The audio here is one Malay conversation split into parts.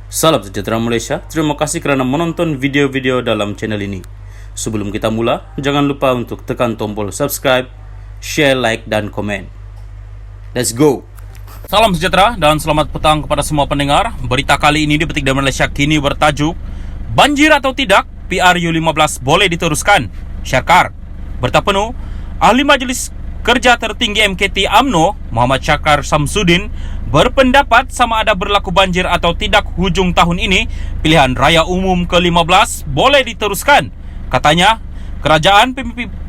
Salam sejahtera Malaysia, terima kasih kerana menonton video-video dalam channel ini. Sebelum kita mula, jangan lupa untuk tekan tombol subscribe, share, like, dan komen. Let's go! Salam sejahtera dan selamat petang kepada semua pendengar. Berita kali ini dipetik dari Malaysia Kini bertajuk Banjir atau tidak, PRU15 boleh diteruskan, Syakar. Berita penuh, Ahli Majlis Kerja Tertinggi MKT UMNO, Muhammad Syakar Samsudin, berpendapat sama ada berlaku banjir atau tidak hujung tahun ini, pilihan raya umum ke-15 boleh diteruskan. Katanya, kerajaan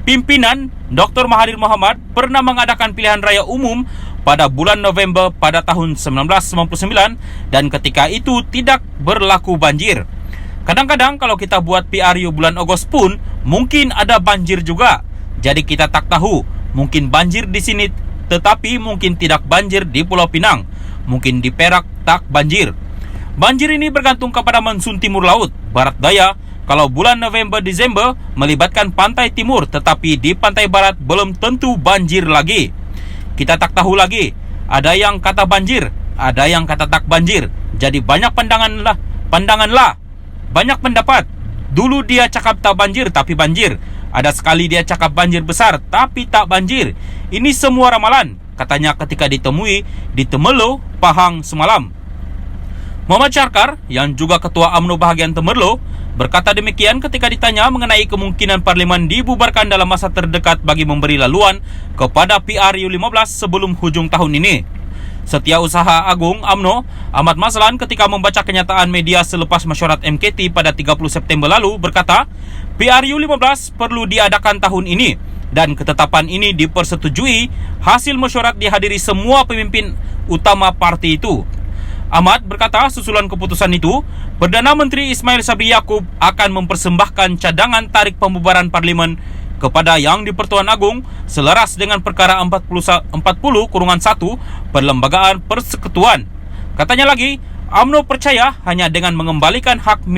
pimpinan Dr. Mahathir Mohamad pernah mengadakan pilihan raya umum pada bulan November pada tahun 1999 dan ketika itu tidak berlaku banjir. Kadang-kadang kalau kita buat PRU bulan Ogos pun mungkin ada banjir juga. Jadi kita tak tahu, mungkin banjir di sini tetapi mungkin tidak banjir di Pulau Pinang. Mungkin di Perak tak banjir. Banjir ini bergantung kepada monsun timur laut, barat daya. Kalau bulan November-Desember melibatkan pantai timur, tetapi di pantai barat belum tentu banjir lagi. Kita tak tahu lagi. Ada yang kata banjir, ada yang kata tak banjir. Jadi banyak pandangan lah. Banyak pendapat. Dulu dia cakap tak banjir tapi banjir. Ada sekali dia cakap banjir besar tapi tak banjir. Ini semua ramalan, katanya ketika ditemui di Temerloh, Pahang semalam. Muhammad Syakar, yang juga Ketua UMNO bahagian Temerloh, berkata demikian ketika ditanya mengenai kemungkinan Parlimen dibubarkan dalam masa terdekat bagi memberi laluan kepada PRU15 sebelum hujung tahun ini. Setiausaha Agung UMNO, Ahmad Mazlan, ketika membaca kenyataan media selepas mesyuarat MKT pada 30 September lalu berkata, PRU15 perlu diadakan tahun ini dan ketetapan ini dipersetujui hasil mesyuarat dihadiri semua pemimpin utama parti itu. Ahmad berkata susulan keputusan itu, Perdana Menteri Ismail Sabri Yaakob akan mempersembahkan cadangan tarik pembubaran Parlimen kepada Yang di-Pertuan Agong selaras dengan perkara 40-1 Perlembagaan Persekutuan. Katanya lagi, UMNO percaya hanya dengan mengembalikan hak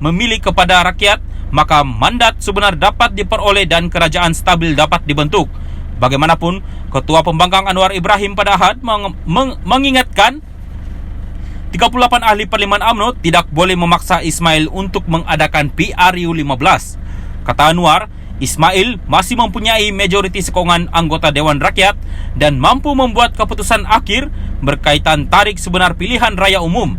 memilih kepada rakyat, maka mandat sebenar dapat diperoleh dan kerajaan stabil dapat dibentuk. Bagaimanapun, Ketua Pembangkang Anwar Ibrahim pada Ahad mengingatkan 38 ahli Parlimen UMNO tidak boleh memaksa Ismail untuk mengadakan PRU15. Kata Anwar, Ismail masih mempunyai majoriti sokongan anggota Dewan Rakyat dan mampu membuat keputusan akhir berkaitan tarikh sebenar pilihan raya umum.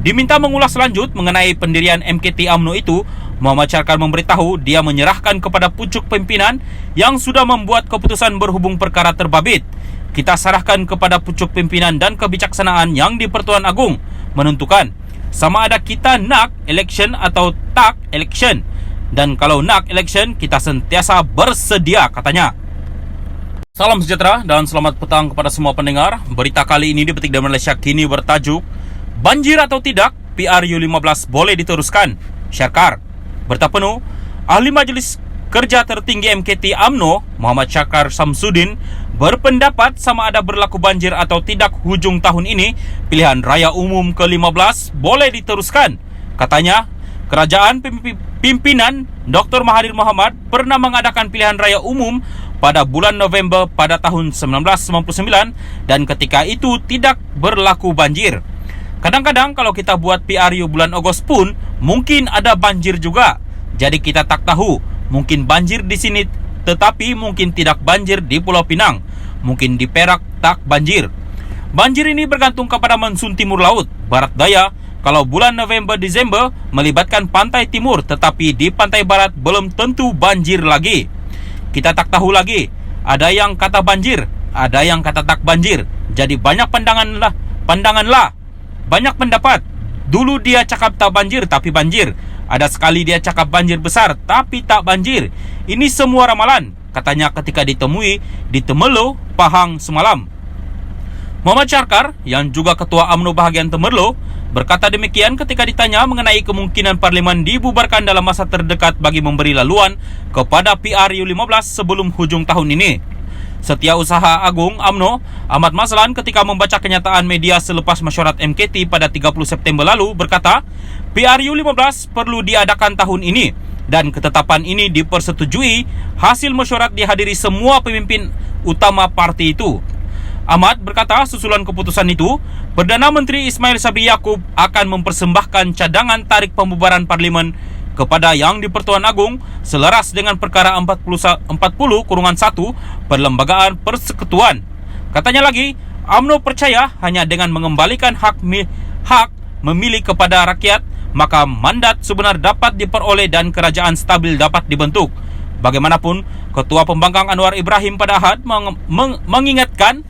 Diminta mengulas lanjut mengenai pendirian MKT UMNO itu, Muhammad Syakar memberitahu dia menyerahkan kepada pucuk pimpinan yang sudah membuat keputusan berhubung perkara terbabit. Kita serahkan kepada pucuk pimpinan dan kebijaksanaan Yang di-Pertuan Agong menentukan sama ada kita nak election atau tak election. Dan kalau nak election, kita sentiasa bersedia, katanya. Salam sejahtera dan selamat petang kepada semua pendengar. Berita kali ini dipetik dari Malaysia Kini bertajuk Banjir atau tidak, PRU15 boleh diteruskan, Syakar. Berita penuh, Ahli Majlis Kerja Tertinggi MKT UMNO, Muhammad Syakar Samsudin, berpendapat sama ada berlaku banjir atau tidak hujung tahun ini, pilihan raya umum ke-15 boleh diteruskan. Katanya, kerajaan pimpinan Dr. Mahathir Mohamad pernah mengadakan pilihan raya umum pada bulan November pada tahun 1999 dan ketika itu tidak berlaku banjir. Kadang-kadang kalau kita buat PRU bulan Ogos pun mungkin ada banjir juga. Jadi kita tak tahu, mungkin banjir di sini tetapi mungkin tidak banjir di Pulau Pinang. Mungkin di Perak tak banjir. Banjir ini bergantung kepada monsun timur laut, barat daya. Kalau bulan November-Desember melibatkan pantai timur, tetapi di pantai barat belum tentu banjir lagi. Kita tak tahu lagi. Ada yang kata banjir, ada yang kata tak banjir. Jadi banyak pandangan lah. Banyak pendapat. Dulu dia cakap tak banjir tapi banjir. Ada sekali dia cakap banjir besar tapi tak banjir. Ini semua ramalan, katanya ketika ditemui di Temerloh, Pahang semalam. Muhammad Syakar, yang juga Ketua UMNO bahagian Temerloh, berkata demikian ketika ditanya mengenai kemungkinan Parlimen dibubarkan dalam masa terdekat bagi memberi laluan kepada PRU15 sebelum hujung tahun ini. Setiausaha Agung UMNO, Ahmad Mazlan, ketika membaca kenyataan media selepas mesyuarat MKT pada 30 September lalu berkata, PRU15 perlu diadakan tahun ini dan ketetapan ini dipersetujui hasil mesyuarat dihadiri semua pemimpin utama parti itu. Ahmad berkata susulan keputusan itu, Perdana Menteri Ismail Sabri Yaakob akan mempersembahkan cadangan tarik pembubaran Parlimen kepada Yang di-Pertuan Agong selaras dengan perkara 40-1 Perlembagaan Persekutuan. Katanya lagi, UMNO percaya hanya dengan mengembalikan hak memilih kepada rakyat, maka mandat sebenar dapat diperoleh dan kerajaan stabil dapat dibentuk. Bagaimanapun, Ketua Pembangkang Anwar Ibrahim pada Ahad mengingatkan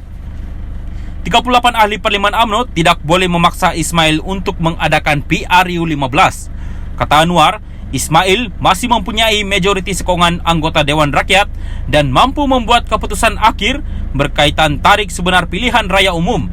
38 ahli Parlimen UMNO tidak boleh memaksa Ismail untuk mengadakan PRU 15. Kata Anwar, Ismail masih mempunyai majoriti sokongan anggota Dewan Rakyat dan mampu membuat keputusan akhir berkaitan tarik sebenar pilihan raya umum.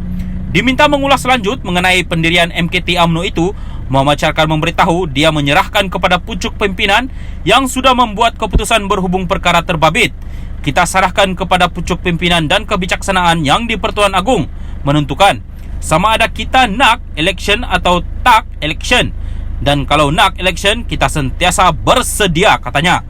Diminta mengulas lanjut mengenai pendirian MKT UMNO itu, Muhammad Syarkar memberitahu dia menyerahkan kepada pucuk pimpinan yang sudah membuat keputusan berhubung perkara terbabit. Kita serahkan kepada pucuk pimpinan dan kebijaksanaan Yang di-Pertuan Agong menentukan sama ada kita nak election atau tak election. Dan kalau nak election, kita sentiasa bersedia, katanya.